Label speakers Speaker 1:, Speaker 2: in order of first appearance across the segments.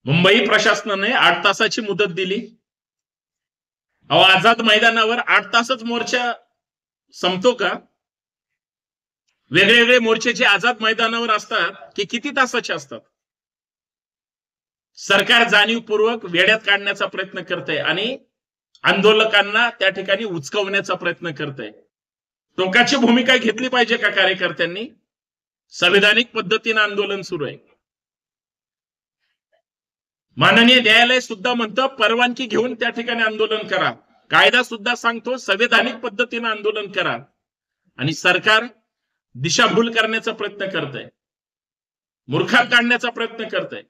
Speaker 1: मुंबई प्रशासनाने 8 तासाची मुदत दिली. आझाद मैदानावर 8 तासच मोर्चा संपतो का? वेगळे वेगळे मोर्चे जे आझाद मैदानावर असतात की किती तासाचे असतात? सरकार जाणीवपूर्वक वेड्यात काढण्याचा प्रयत्न करते आणि आंदोलकांना त्या ठिकाणी उचकवण्याचा प्रयत्न करते. टोकाची भूमिका घेतली पाहिजे का कार्यकर्त्यांनी? संविधानिक पद्धतीने आंदोलन सुरू आहे. माननीय न्यायालय सुद्धा म्हणतं परवानगी घेऊन त्या ठिकाणी आंदोलन करा. कायदा सुद्धा सांगतो संविधानिक पद्धतीने आंदोलन करा. आणि सरकार दिशाभूल करण्याचा प्रयत्न करतंय, मूर्खात काढण्याचा प्रयत्न करतंय.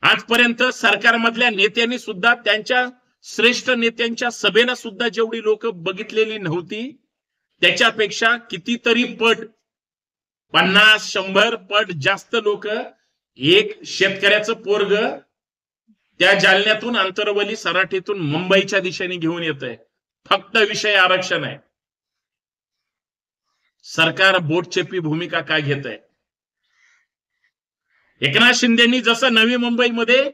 Speaker 1: आजपर्यंत सरकारमधल्या नेत्यांनी सुद्धा त्यांच्या श्रेष्ठ नेत्यांच्या सभेला सुद्धा जेवढी लोक बघितलेली नव्हती त्याच्यापेक्षा कितीतरी पट, 50-100 पट जास्त लोक एक शेतकऱ्याचं पोरग त्या जालन्यातून, आंतरवली, सराटीतून मुंबईच्या दिशेने घेऊन येतंय. फक्त विषय आरक्षण आहे. सरकार बोटचेपी भूमिका काय घेत आहे? एकनाथ शिंदेनी जसं नवी मुंबईमध्ये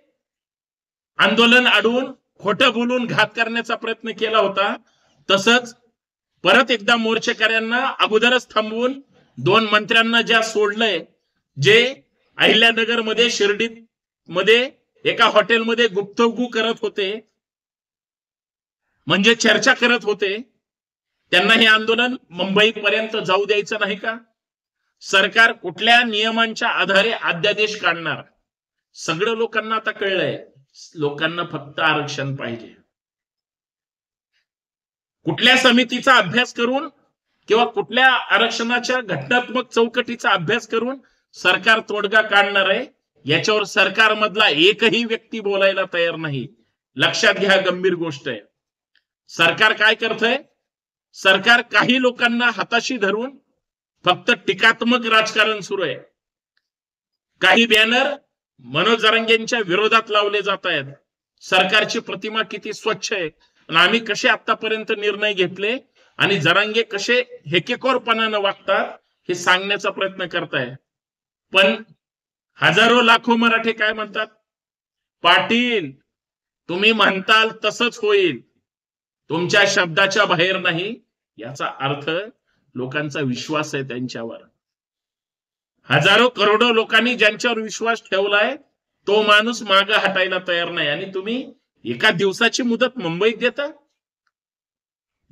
Speaker 1: आंदोलन अडवून खोटं बोलून घात करण्याचा प्रयत्न केला होता, तसंच परत एकदा मोर्चेकऱ्यांना अगोदरच थांबवून 2 मंत्र्यांना ज्या सोडलंय, जे अहिल्यानगर मध्ये, शिर्डीत मध्ये एका हॉटेलमध्ये गुप्तगू करत होते, म्हणजे चर्चा करत होते, त्यांना हे आंदोलन मुंबईपर्यंत जाऊ द्यायचं नाही का? सरकार कुठल्या नियमांच्या आधारे अध्यादेश काढणार? सगळं लोकांना आता कळलंय. लोकांना फक्त आरक्षण पाहिजे. कुठल्या समितीचा अभ्यास करून किंवा कुठल्या आरक्षणाच्या घटनात्मक चौकटीचा अभ्यास करून सरकार तोडगा काढणार आहे, याच्यावर सरकारमधला एकही व्यक्ती बोलायला तयार नाही. लक्षात घ्या, गंभीर गोष्ट आहे. सरकार काय करतंय? सरकार काही लोकांना हाताशी धरून फक्त टीकात्मक राजकारण सुरू आहे. काही बॅनर मनोज जरांगेंच्या विरोधात लावले जात आहेत. सरकारची प्रतिमा किती स्वच्छ आहे आणि आम्ही कसे आतापर्यंत निर्णय घेतले आणि जरांगे कसे हेकेखोरपणानं वागतात हे सांगण्याचा प्रयत्न करताय. पण हजारो लाखो मराठी काय म्हणतात? पाटील, तुम्ही म्हणताल तसंच होईल, तुमच्या शब्दाच्या बाहेर नाही. याचा अर्थ लोकांचा विश्वास आहे त्यांच्यावर. हजारो करोडो लोकांनी ज्यांच्यावर विश्वास ठेवलाय तो माणूस मागे हटायला तयार नाही. आणि तुम्ही एका दिवसाची मुदत मुंबईत देता.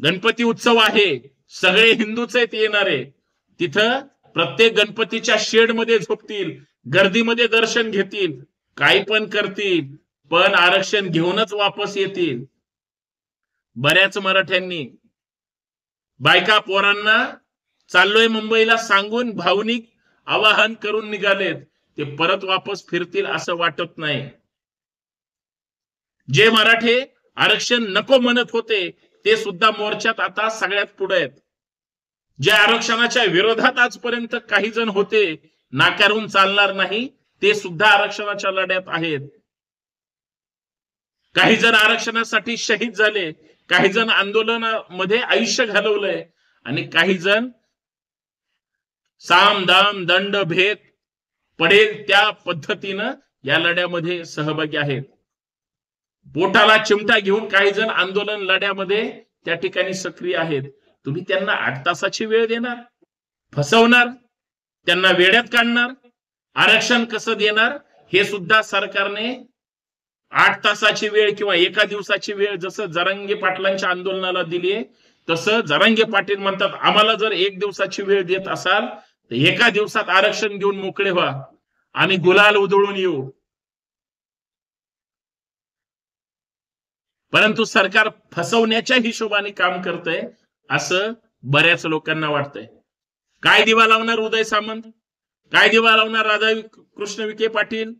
Speaker 1: गणपती उत्सव आहे, सगळे हिंदूच आहेत येणारे. तिथं प्रत्येक गणपतीच्या शेड मध्ये झोपतील, गर्दीमध्ये दर्शन घेतील, काही पण करतील, पण आरक्षण घेऊनच वापस येतील. बऱ्याच मराठ्यांनी बायका पोरांना चाललोय मुंबईला सांगून भावनिक आवाहन करून निघालेत. ते परत वापस फिरतील असं वाटत नाही. जे मराठे आरक्षण नको म्हणत होते ते सुद्धा मोर्चात आता सगळ्यात पुढे आहेत. जे आरक्षणाच्या विरोधात आजपर्यंत काही जण होते, नाकारून चालणार नाही, ते सुद्धा आरक्षणाच्या लढ्यात आहेत. काही जण आरक्षणासाठी शहीद झाले, काही जण आंदोलनामध्ये आयुष्य घालवलंय आणि काही जण साम दाम दंड भेद पडेल त्या पद्धतीनं या लढ्यामध्ये सहभागी आहेत. पोटाला चिमटा घेऊन काही जण आंदोलन लढ्यामध्ये त्या ठिकाणी सक्रिय आहेत. तुम्ही त्यांना 8 तासाची वेळ देणार, फसवणार, त्यांना वेड्यात काढणार, आरक्षण कसं देणार हे सुद्धा सरकारने 8 तासाची वेळ किंवा एका दिवसाची वेळ जसं जरांगे पाटलांच्या आंदोलनाला दिलीये, तसं जरांगे पाटील म्हणतात आम्हाला जर 1 दिवसाची वेळ देत असाल तर एका दिवसात आरक्षण घेऊन मोकळे व्हा आणि गुलाल उधळून येऊ. परंतु सरकार फसवण्याच्या हिशोबाने काम करतंय असं बऱ्याच लोकांना वाटतंय. काय दिवा लावणार उदय सामंत? काय दिवा लावणार राधाकृष्ण विखे पाटील?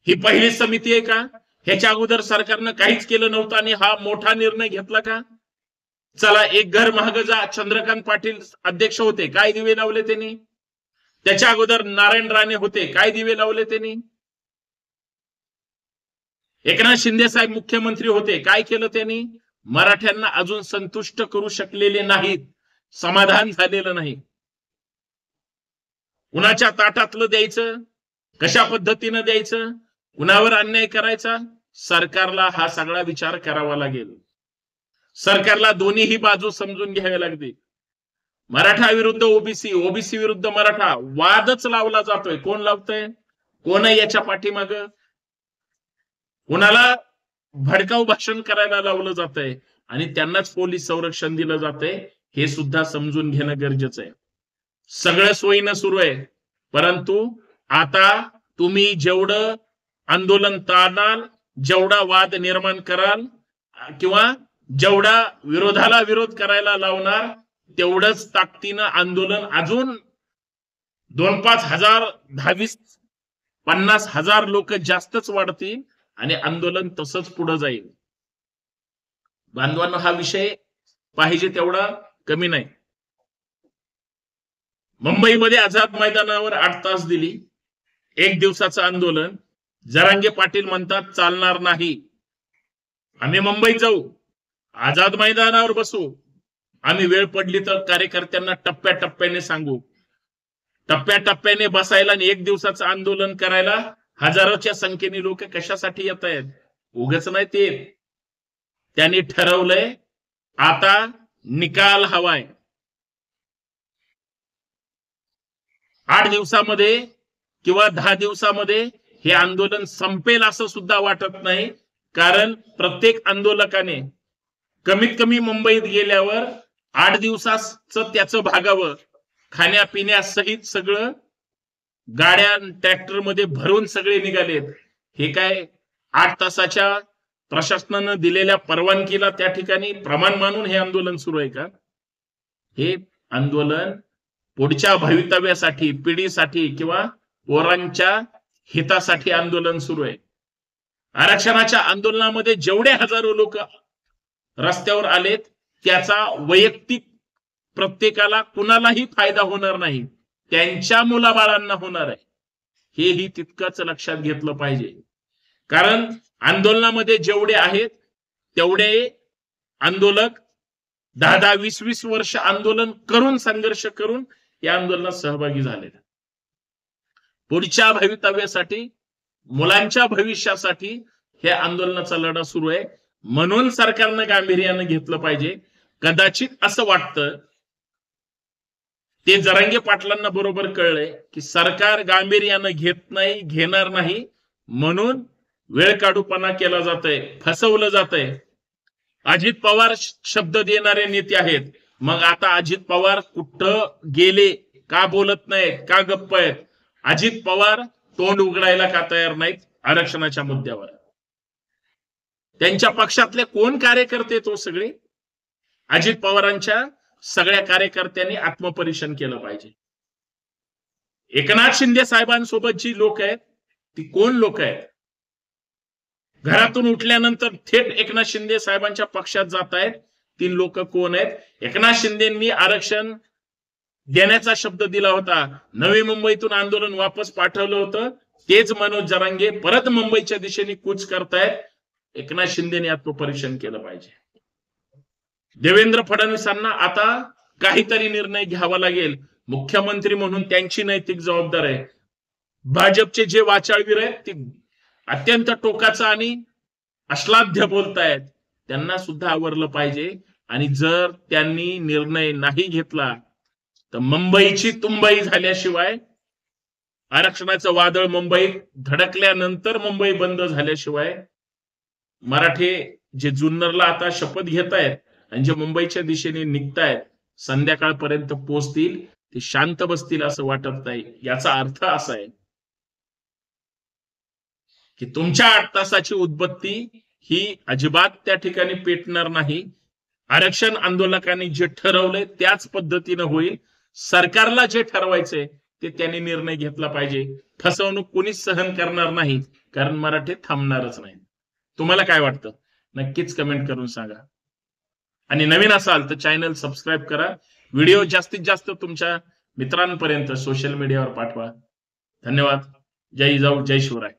Speaker 1: ही पहिली समिती आहे का? ह्याच्या अगोदर सरकारनं काहीच केलं नव्हतं आणि हा मोठा निर्णय घेतला का? चला एक घर महाग जा, चंद्रकांत पाटील अध्यक्ष होते, काय दिवे लावले त्यांनी? त्याच्या अगोदर नारायण राणे होते, काय दिवे लावले त्यांनी? एकनाथ शिंदे साहेब मुख्यमंत्री होते, काय केलं त्यांनी? मराठ्यांना अजून संतुष्ट करू शकलेले नाहीत, समाधान झालेलं नाही. कुणाच्या ताटातलं द्यायचं कशा पद्धतीनं द्यायचं, कुणावर अन्याय करायचा, सरकारला हा सगळा विचार करावा लागेल. सरकारला दोन्हीही बाजू समजून घ्याव्या लागतील. मराठा विरुद्ध ओबीसी, ओबीसी विरुद्ध मराठा वादच लावला जातोय. कोण लावतंय, कोण आहे याच्या पाठीमाग, कोणाला भडकाऊ भाषण करायला लावलं जातंय आणि त्यांनाच पोलीस संरक्षण दिलं जातंय, हे सुद्धा समजून घेणं गरजेचं आहे. सगळं सोयीनं सुरू आहे, परंतु आता तुम्ही जेवढं आंदोलन ताणाल, जेवढा वाद निर्माण कराल किंवा जेवढा विरोधाला विरोध करायला लावणार, तेवढंच ताकदीनं आंदोलन अजून 2-5 हजार, 10-20-50 हजार लोक जास्तच वाढतील आणि आंदोलन तसंच पुढे जाईल. बांधवांनो, हा विषय पाहिजे तेवढा कमी नाही. मुंबईमध्ये आझाद मैदानावर 8 तास दिली, 1 दिवसाचं आंदोलन. जरांगे पाटील म्हणतात चालणार नाही, आम्ही मुंबईत जाऊ, आझाद मैदानावर बसू, आम्ही वेळ पडली तर कार्यकर्त्यांना टप्प्याटप्प्याने सांगू. टप्प्याटप्प्याने बसायला आणि 1 दिवसाचं आंदोलन करायला हजारोच्या संख्येने लोक कशासाठी येत आहेत? उगाच नाही ते. त्यांनी ठरवलंय आता निकाल हवाय. 8 दिवसामध्ये किंवा 10 दिवसामध्ये हे आंदोलन संपेल असं सुद्धा वाटत नाही, कारण प्रत्येक आंदोलकाने कमीत कमी मुंबईत गेल्यावर 8 दिवसाचं त्याचं भागावं, खाण्यापिण्यासहित सगळं गाड्या ट्रॅक्टर मध्ये भरून सगळे निघालेत. हे काय 8 तासाच्या प्रशासनानं दिलेल्या परवानगीला त्या ठिकाणी प्रमाण मानून हे आंदोलन सुरू आहे का? हे आंदोलन पुढच्या भवितव्यासाठी, पिढीसाठी किंवा पोरांच्या हितासाठी आंदोलन सुरू आहे. आरक्षणाच्या आंदोलनामध्ये जेवढे हजारो लोक रस्त्यावर आलेत, त्याचा वैयक्तिक प्रत्येकाला कुणालाही फायदा होणार नाही, त्यांच्या मुलाबाळांना होणार आहे. हेही तितकंच लक्षात घेतलं पाहिजे. कारण आंदोलनामध्ये जेवढे आहेत तेवढे आंदोलक 10-10, 20-20 वर्ष आंदोलन करून, संघर्ष करून या आंदोलनात सहभागी झाले. पुढच्या भवितव्यासाठी, मुलांच्या भविष्यासाठी हे आंदोलनाचा लढा सुरू आहे. म्हणून सरकारनं गांभीर्यानं घेतलं पाहिजे. कदाचित असं वाटतं, ते जरांगे पाटलांना बरोबर कळलंय की सरकार गांभीर्यानं घेत नाही, घेणार नाही, म्हणून वेळ काढूपणा केला जातोय, फसवलं जातंय. अजित पवार शब्द देणारे नेते आहेत, मग आता अजित पवार कुठं गेले, का बोलत नाहीत, का गप्प आहेत? अजित पवार तोंड उघडायला का तयार नाहीत आरक्षणाच्या मुद्द्यावर? त्यांच्या पक्षातले कोण कार्यकर्ते तो सगळे? अजित पवारांच्या सगळ्या कार्यकर्त्यांनी आत्मपरीक्षण केलं पाहिजे. एकनाथ शिंदे साहेबांसोबत जी लोक आहेत ती कोण लोक आहेत? घरातून उठल्यानंतर थेट एकनाथ शिंदे साहेबांच्या पक्षात जात आहेत ती लोक कोण आहेत? एकनाथ शिंदेंनी आरक्षण देण्याचा शब्द दिला होता, नवी मुंबईतून आंदोलन वापस पाठवलं होतं, तेच मनोज जरांगे परत मुंबईच्या दिशेने कूच करतायत. एकनाथ शिंदेने आत्मपरीक्षण केलं पाहिजे. देवेंद्र फडणवीसांना आता काहीतरी निर्णय घ्यावा लागेल. मुख्यमंत्री म्हणून त्यांची नैतिक जबाबदारी आहे. भाजपचे जे वाचाळवीर आहेत ते अत्यंत टोकाचा आणि अश्लाघ्य बोलतायत, त्यांना सुद्धा आवरलं पाहिजे. आणि जर त्यांनी निर्णय नाही घेतला तर मुंबईची तुंबई झाल्याशिवाय, आरक्षणाचं वादळ मुंबईत धडकल्यानंतर मुंबई बंद झाल्याशिवाय, मराठे जे जुन्नरला आता शपथ घेत आहेत आणि जे मुंबईच्या दिशेने निघतायत, संध्याकाळपर्यंत पोहोचतील, ते शांत बसतील असं वाटत नाही. याचा अर्थ असा आहे की तुमच्या 8 तासाची उद्बत्ती ही अजिबात त्या ठिकाणी पेटणार नाही. आरक्षण आंदोलकांनी जे ठरवलंय त्याच पद्धतीनं होईल. सरकारला जे ठरवायचंय ते त्यांनी निर्णय घेतला पाहिजे. फसवणूक कोणीच सहन करणार नाही, कारण मराठे थांबणारच नाही. तुम्हाला काय वाटतं? नक्कीच कमेंट करून सांगा. आणि नवीन असाल तर चॅनल सबस्क्राईब करा. व्हिडिओ जास्तीत जास्त तुमच्या मित्रांपर्यंत सोशल मीडियावर पाठवा. धन्यवाद. जय जिजाऊ, जय शिवराय.